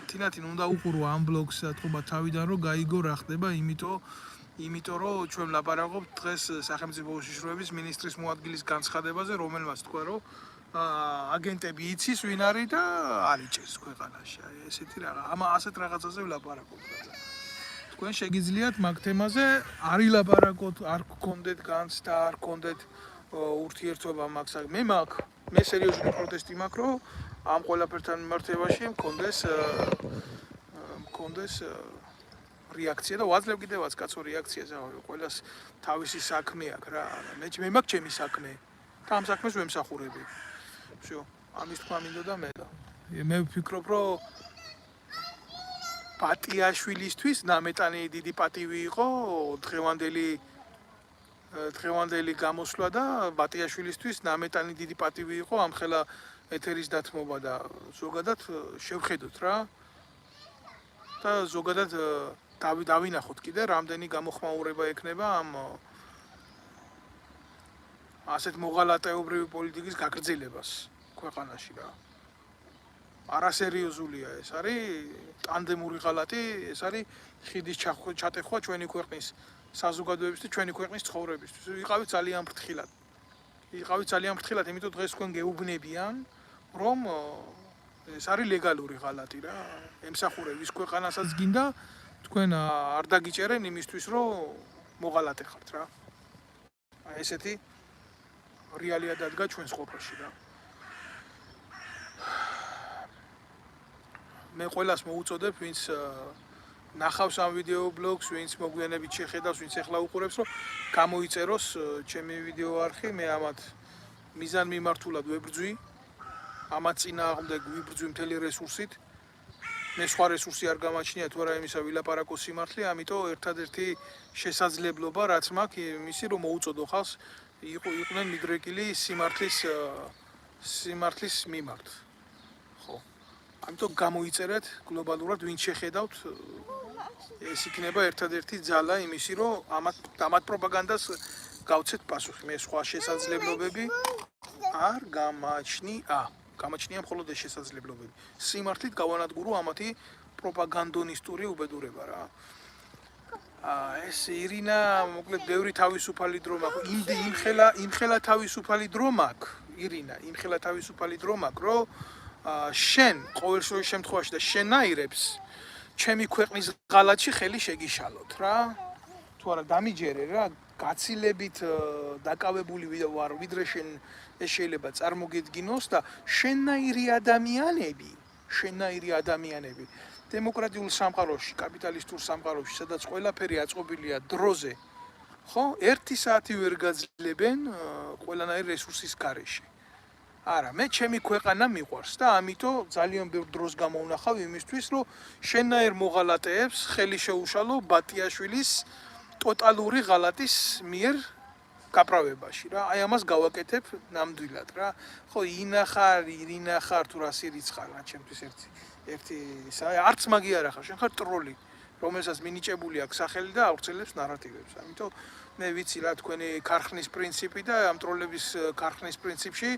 თინათინ უნდა უყურო ამ ბლოგს ათქობა თავიდან რომ გაიგო რა ხდება, იმიტომ რომ ჩვენ ლაპარაკობთ დღეს სახელმწიფო უშიშროების მინისტრის მოადგილის განცხადებაზე, რომელმაც თქვა რომ აგენტები იცის ვინ არის და არიჭერს ქვეყანაში. აი ესეთი რაღა. ასეთ რაღაცაზე ვლაპარაკობთ. თქვენ შეგიძლიათ მაგ თემაზე არ ილაპარაკოთ, არ გქონდეთ განცდა, არ გქონდეთ ურთიერთობა მაგ მე მაქვს. მე სერიოზული პროტესტი მაქვს, რომ ამ ყველაფერთან მიმართებაში მქონდეს რეაქცია და ვაძლევ კიდევაც კაცო რეაქციას, ყველას თავისი საქმე აქვს რა. მე მაქვს ჩემი საქმე და ამ საქმეს ვემსახურები. всё, ამის თქვა მინდოდა მე და მე ვფიქრობ, რომ ბატიაშვილისთვის ნამეტანი დიდი პატივი იყო დღევანდელი გამოსვლა და ბატიაშვილისთვის ნამეტანი დიდი პატივი იყო ამ ხელა ეთერის დათმობა და ზოგადად შევხედოთ რა. და ზოგადად დავინახოთ კიდე რამდენი გამოხმაურება ექნება ამ ასეთ მოღალატეობრივი პოლიტიკის გაგრძელებას ქვეყანაში რა. არასერიოზულია ეს არის ტანდემური ღალატი, ეს არის ხიდის ჩატეხვა ჩვენი ქვეყნის საზოგადოებისთვის, ჩვენი ქვეყნის ცხოვრებისთვის. იყავით ძალიან ფრთხილად, იმიტომ დღეს თქვენ გეუბნებიან, რომ ეს არის ლეგალური ღალატი რა. ემსახურების ქვეყანასაც გინდა თქვენ არ დაგიჭერენ იმისთვის, რომ მოღალატე ხართ რა. ესეთი რეალია დადგა ჩვენს ყოფაში რა. მე ყველას მოუწოდებ, ვინც ნახავს ამ ვიდეო ბლოგს, ვინც მოგვიანებით შეხედავს, ვინც ახლა უყურებს, რომ გამოიწეროს ჩემი ვიდეო არხი, მე ამათ მიზან მიმართულად ვებრძვი, ამათ წინააღმდეგ ვიბრძვი მთელი რესურსით. მე სხვა რესურსი არ გამაჩნია თუ არა იმისა ვილაპარაკო სიმართლე, ამიტომ ერთადერთი შესაძლებლობა რაც მაქვს იმისი რომ მოუწოდო ხალხს იყვნენ მიდრეკილი სიმართლის მიმართ. ხო. ამიტომ გამოიწერეთ გლობალურად ვინ შეხედავთ ეს იქნება ერთადერთი ძალა იმისი რომ ამათ პროპაგანდას გავცეთ პასუხი. მე სხვა შესაძლებლობები არ გამაჩნია. გამაჩნია მხოლოდ ეს შესაძლებლობები. სიმართლით გავანადგურო ამათი პროპაგანდონისტური უბედურება რა. ეს ირინა, მოკლედ ბევრი თავისუფალი დრო მაქვს. იმხელა თავისუფალი დრო მაქვს. ირინა, იმხელა თავისუფალი დრო მაქვს, რომ შენ ყოველ შემთხვევაში და შენაირებს ჩემი ქვეყნის ღალატში ხელი შეგიშალოთ რა. თუ არა დამიჯერე რა, გაცილებით დაკავებული ვარ ვიდრე შენ ეს შეიძლება წარმოგედგინოს და შენაირი ადამიანები დემოკრატიულ სამყაროში, კაპიტალისტურ სამყაროში, სადაც ყველაფერი აწყობილია დროზე, ხო, 1 საათი ვერ გაძლებენ ყველანაირ რესურსის გარეშე. არა, მე ჩემი ქვეყანა მიყვარს და ამიტომ ძალიან ბევრ დროს გამოვნახავ იმისთვის, რომ შენაირ მოღალატეებს ხელი შეუშალო ბატიაშვილის ტოტალური ღალატის მიერ გაправებაში რა. აი ამას გავაკეთებ ნამდვილად რა. ხო, ირინა ხარ თუ რა სირიც ხარ რა, ჩემთვის ერთი არც მაგი არა ხარ, შენ ხარ ტროლი, რომელსაც მინიჭებული აქვს სახელი და ავრცელებს ნარატივებს. ამიტომ მე ვიცი რა თქვენი ქარხნის პრინციპი და ამ ტროლების ქარხნის პრინციპში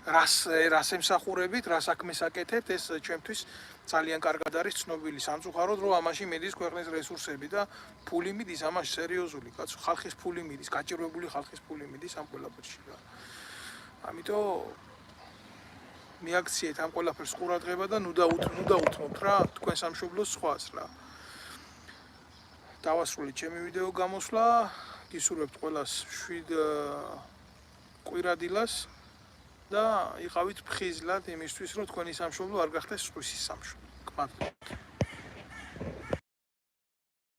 რას ემსახურებით, რა საქმეს აკეთებთ, ეს ჩემთვის ძალიან კარგად არის ცნობილი სამწუხაროდ, რომ ამაში მიდის ქვეყნის რესურსები და ფული მიდის ამაში სერიოზული, კაცო, ხალხის ფული მიდის, გაჭირვებული ხალხის ფული მიდის ამ ყველაფერში რა. ამიტომ მიაქციეთ ამ ყველაფერს ყურადღება და ნუ დაუთმობთ რა თქვენ სამშობლოს სხვას რა. დავასრულეთ ჩემი ვიდეო გამოსვლა, გისურვებთ ყველას შვიდ კვირადილას და იყავით ფხიზლად იმისთვის, რომ თქვენი სამშობლო არ გახდეს სხვისი სამშობლო. გმადლობთ.